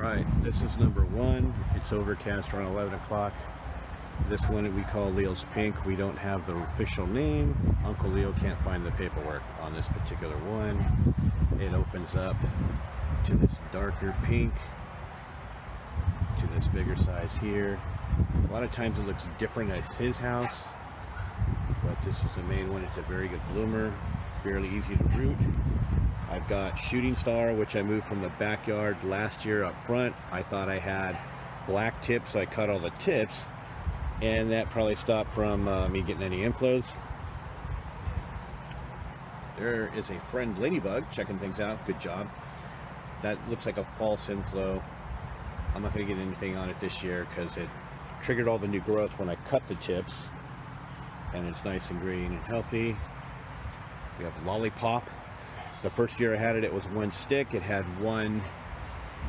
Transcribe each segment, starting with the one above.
Alright, this is number one. It's overcast around 11 o'clock. This one we call Leo's Pink. We don't have the official name. Uncle Leo can't find the paperwork on this particular one. It opens up to this darker pink, to this bigger size here. A lot of times it looks different at his house, but this is the main one. It's a very good bloomer, fairly easy to root. I've got Shooting Star, which I moved from the backyard last year up front. I thought I had black tips, so I cut all the tips, and that probably stopped from me getting any inflows. There is a friend ladybug checking things out. Good job. That looks like a false inflow. I'm not going to get anything on it this year because it triggered all the new growth when I cut the tips, and it's nice and green and healthy. We have Lollipop. The first year I had it, it was one stick. It had one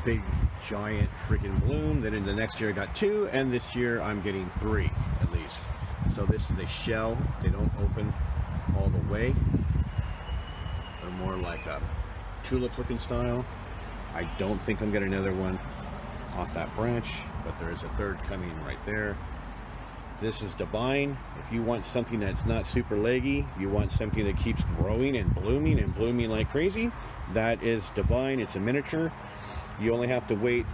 big giant freaking bloom. Then in the next year I got two, and this year I'm getting three at least. So this is a shell. They don't open all the way. They're more like a tulip looking style. I don't think I'm getting another one off that branch, but there is a third coming right there. This is Divine. If you want something that's not super leggy, you want something that keeps growing and blooming like crazy, that is Divine. It's a miniature. You only have to wait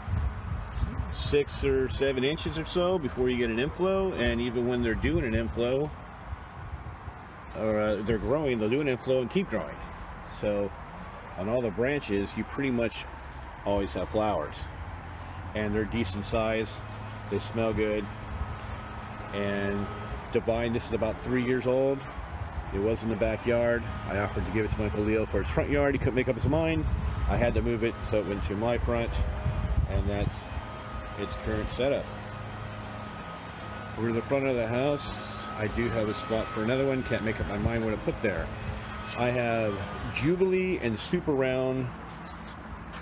6 or 7 inches or so before you get an inflow, and even when they're doing an inflow, or they're growing, they'll do an inflow and keep growing. So on all the branches, you pretty much always have flowers, and they're decent size. They smell good. And Divine, this is about 3 years old. It was in the backyard. I offered to give it to my Uncle Leo for his front yard. He couldn't make up his mind. I had to move it, so it went to my front, and that's its current setup. Over to the front of the house, I do have a spot for another one. Can't make up my mind what to put there. I have Jubilee and Super Round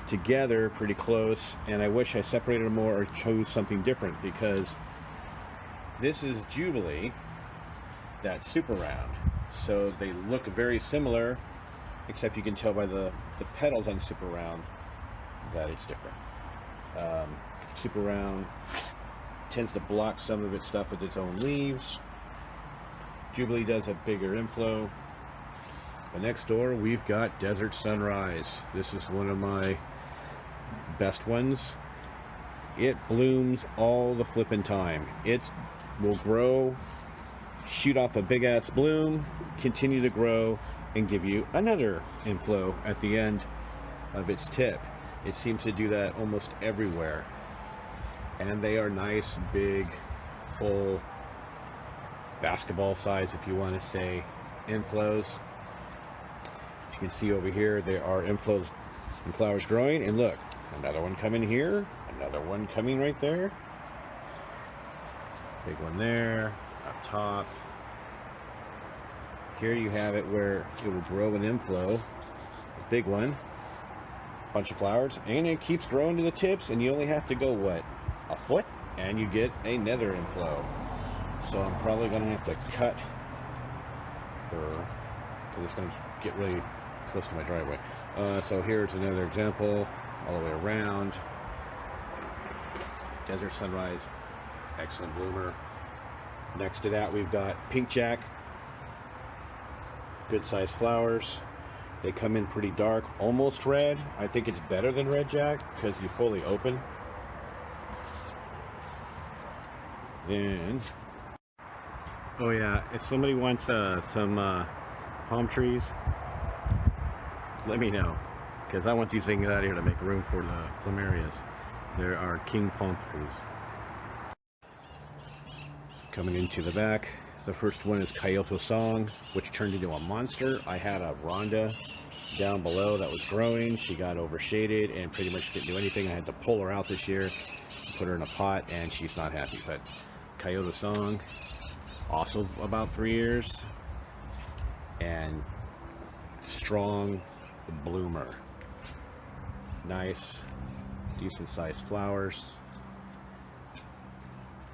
together pretty close, and I wish I separated them more or chose something different, because this is Jubilee, that's Super Round. So they look very similar, except you can tell by the petals on Super Round that it's different. Super Round tends to block some of its stuff with its own leaves. Jubilee does a bigger inflow. But next door we've got Desert Sunrise. This is one of my best ones. It blooms all the flippin' time. It will grow, shoot off a big ass bloom, continue to grow, and give you another inflow at the end of its tip. It seems to do that almost everywhere, and they are nice, big, full, basketball size, if you want to say, inflows. As you can see over here, there are inflows and flowers growing, and look, another one coming here, another one coming right there. Big one there, up top. Here you have it where it will grow an inflow, a big one, bunch of flowers, and it keeps growing to the tips, and you only have to go, what, a foot, and you get another inflow. So I'm probably going to have to cut her, because it's going to get really close to my driveway. So here's another example, all the way around. Desert Sunrise, excellent bloomer. Next to that we've got Pink Jack, good sized flowers. They come in pretty dark, almost red. I think it's better than Red Jack because you fully open. Then, oh yeah, if somebody wants some palm trees, let me know, because I want these things out here to make room for the Plumerias. There are king palm trees. Coming into the back, the first one is Kyoto Song, which turned into a monster. I had a Rhonda down below that was growing. She got overshaded and pretty much didn't do anything. I had to pull her out this year, put her in a pot, and she's not happy. But Kyoto Song, also about 3 years, and strong bloomer. Nice, decent sized flowers.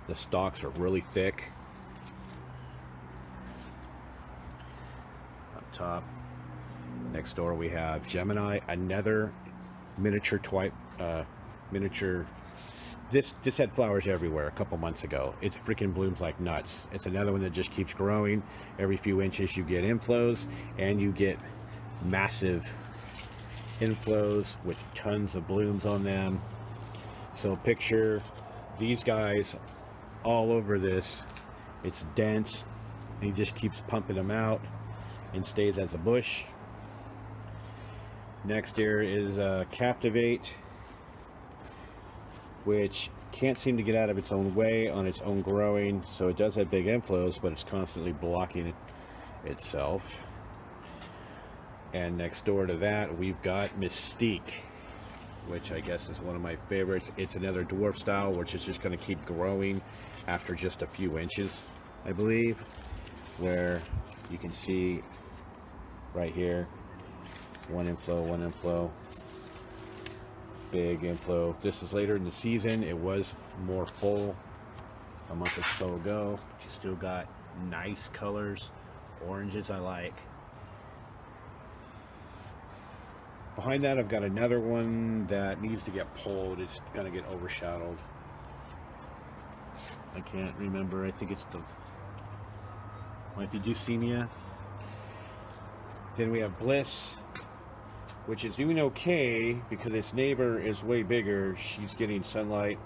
The stalks are really thick. Up top, next door we have Gemini, another miniature miniature. This had flowers everywhere a couple months ago. It's freaking blooms like nuts. It's another one that just keeps growing. Every few inches you get inflows, and you get massive inflows with tons of blooms on them. So picture these guys all over this. It's dense, and he just keeps pumping them out and stays as a bush. Next here is Captivate, which can't seem to get out of its own way on its own growing, so it does have big inflows, but it's constantly blocking itself. And next door to that, we've got Mystique, which I guess is one of my favorites. It's another dwarf style, which is just going to keep growing after just a few inches, I believe, where you can see right here, one inflow, big inflow. This is later in the season. It was more full a month or so ago, but you still got nice colors. Oranges I like. Behind that, I've got another one that needs to get pulled. It's gonna get overshadowed. I can't remember. I think it's might be Dulcinea. Then we have Bliss, which is doing okay because its neighbor is way bigger. She's getting sunlight.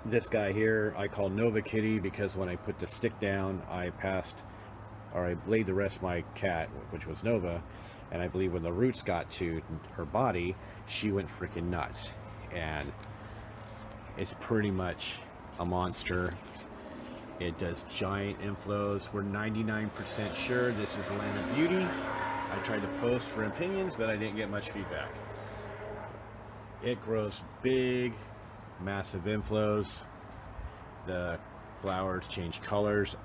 This guy here I call Nova Kitty because when I put the stick down, I laid the rest of my cat, which was Nova, and I believe when the roots got to her body, she went freaking nuts. And it's pretty much a monster. It does giant inflows. We're 99% sure this is Land of Beauty. I tried to post for opinions, but I didn't get much feedback. It grows big, massive inflows. The flowers change colors,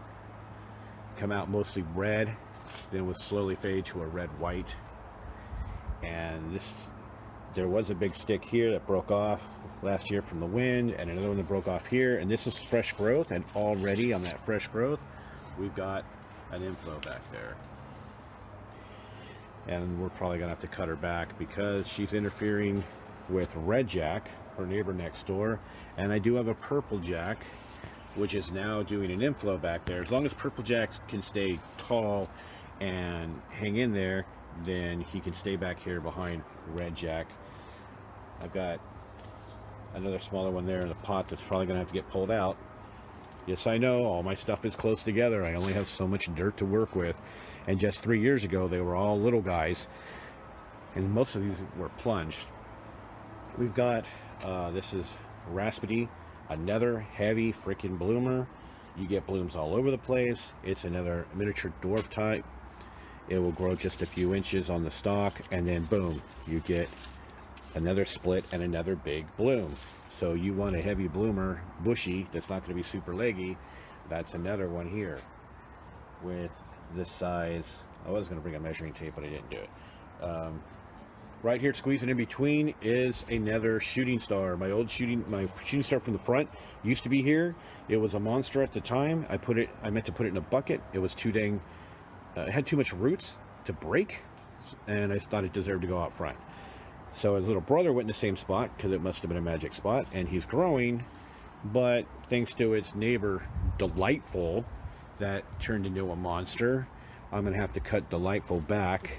come out mostly red, then will slowly fade to a red-white. And there was a big stick here that broke off last year from the wind, and another one that broke off here, and this is fresh growth, and already on that fresh growth we've got an inflow back there. And we're probably gonna have to cut her back because she's interfering with Red Jack, her neighbor next door. And I do have a Purple Jack, which is now doing an inflow back there. As long as Purple Jack can stay tall and hang in there, then he can stay back here behind Red Jack. I've got another smaller one there in the pot that's probably gonna have to get pulled out. Yes, I know, all my stuff is close together. I only have so much dirt to work with. And just 3 years ago, they were all little guys. And most of these were plunged. We've got, this is Raspity, another heavy freaking bloomer. You get blooms all over the place. It's another miniature dwarf type. It will grow just a few inches on the stalk, and then boom, you get another split and another big bloom. So you want a heavy bloomer, bushy, that's not going to be super leggy. That's another one here with this size. I was going to bring a measuring tape, but I didn't do it. Right here, squeezing in between, is another shooting star. My shooting star from the front used to be here. It was a monster at the time. I meant to put it in a bucket. It was too dang, it had too much roots to break, and I thought it deserved to go out front. So his little brother went in the same spot because it must have been a magic spot, and he's growing, but thanks to its neighbor Delightful, that turned into a monster. I'm gonna have to cut Delightful back,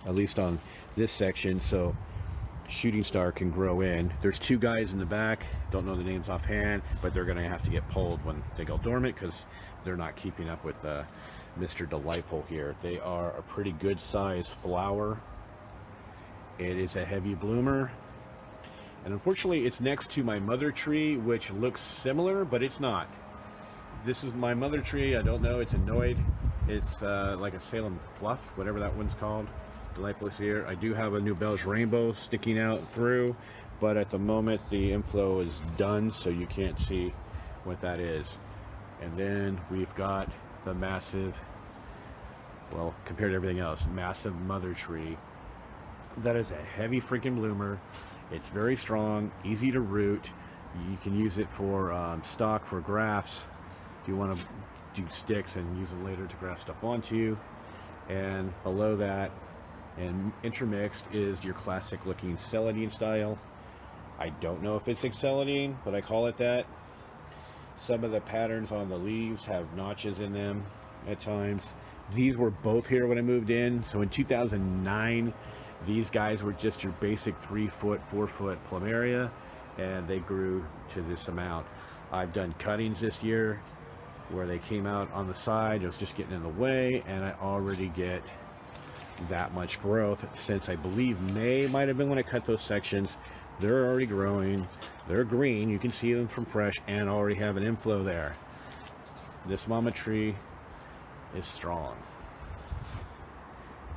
at least on this section, so shooting star can grow in. There's two guys in the back, don't know the names offhand, but they're gonna have to get pulled when they go dormant because they're not keeping up with Mr. Delightful here. They are a pretty good size flower. It is a heavy bloomer, and unfortunately it's next to my mother tree, which looks similar, but it's not. This is my mother tree. I don't know, it's annoyed. It's like a Salem Fluff, whatever that one's called. Delightful here. I do have a New Belge Rainbow sticking out through, but at the moment the inflow is done, so you can't see what that is. And then we've got the massive, well, compared to everything else, massive mother tree. That is a heavy freaking bloomer. It's very strong, easy to root. You can use it for stock for grafts if you want to do sticks and use it later to graft stuff onto. And below that and intermixed is your classic looking celandine style. I don't know if it's accelerating, but I call it that. Some of the patterns on the leaves have notches in them at times. These were both here when I moved in. So in 2009, these guys were just your basic 3-foot, 4-foot Plumeria, and they grew to this amount. I've done cuttings this year where they came out on the side. It was just getting in the way, and I already get that much growth since I believe May might have been when I cut those sections. They're already growing, they're green, you can see them from fresh, and already have an inflow there. This mama tree is strong.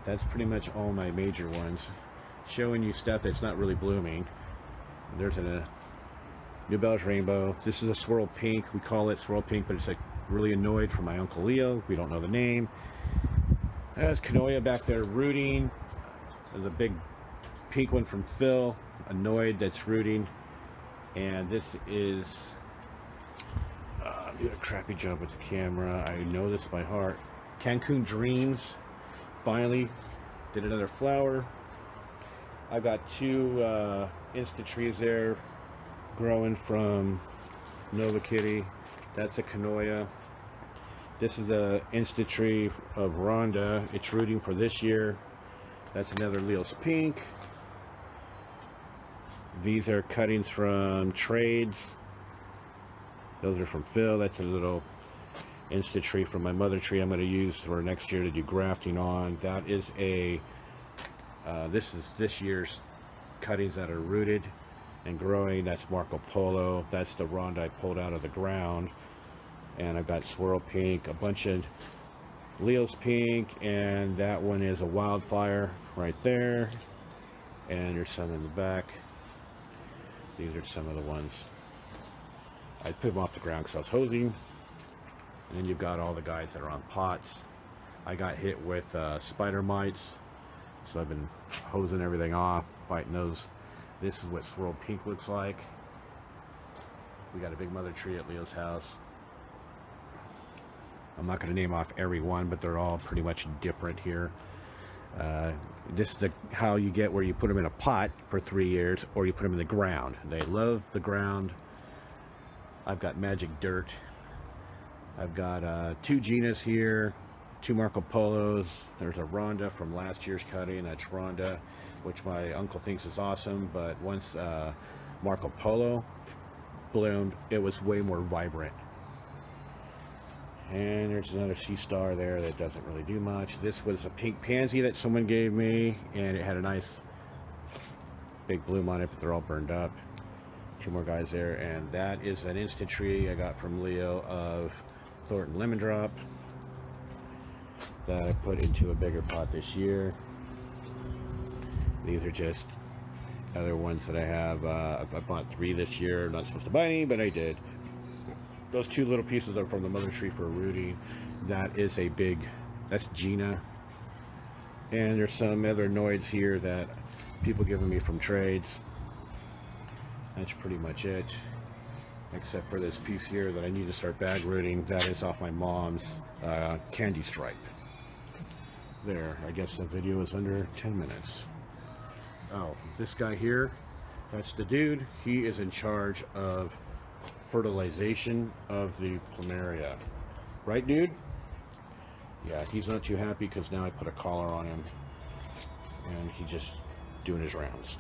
That's pretty much all my major ones, showing you stuff that's not really blooming. There's a New Belgian rainbow. This is a swirl pink. We call it swirl pink, but it's like really annoyed from my Uncle Leo. We don't know the name. There's Canoia back there rooting. There's a big pink one from Phil, annoyed, that's rooting. And this is I did a crappy job with the camera. I know this by heart. Cancun Dreams finally did another flower. I've got two Insta trees there growing from Nova Kitty. That's a Canoia. This is a Insta tree of Rhonda. It's rooting for this year. That's another Leo's Pink. These are cuttings from Trades. Those are from Phil. That's a little Insta tree from my mother tree I'm going to use for next year to do grafting on. That is a this is this year's cuttings that are rooted and growing. That's Marco Polo. That's the Rhonda I pulled out of the ground. And I've got swirl pink, a bunch of Leo's pink, and that one is a wildfire right there. And there's some in the back. These are some of the ones. I put them off the ground because I was hosing. And then you've got all the guys that are on pots. I got hit with spider mites, so I've been hosing everything off, fighting those. This is what swirl pink looks like. We got a big mother tree at Leo's house. I'm not going to name off every one, but they're all pretty much different here. This is how you get where you put them in a pot for 3 years, or you put them in the ground. They love the ground. I've got magic dirt. I've got two Ginas here, two Marco Polos. There's a Rhonda from last year's cutting. That's Rhonda, which my uncle thinks is awesome. But once Marco Polo bloomed, it was way more vibrant. And there's another sea star there that doesn't really do much. This was a pink pansy that someone gave me, and it had a nice big bloom on it, but they're all burned up. Two more guys there, and that is an instant tree I got from Leo of Thornton Lemon Drop that I put into a bigger pot this year. These are just other ones that I have. I bought 3 this year. I'm not supposed to buy any, but I did. Those 2 little pieces are from the mother tree for rooting. That is a big, that's Gina. And there's some other Noids here that people giving me from Trades. That's pretty much it, except for this piece here that I need to start bag rooting. That is off my mom's candy stripe. There, I guess the video is under 10 minutes. Oh, this guy here, that's the dude. He is in charge of fertilization of the Plumeria. Right, dude? Yeah, he's not too happy because now I put a collar on him and he's just doing his rounds.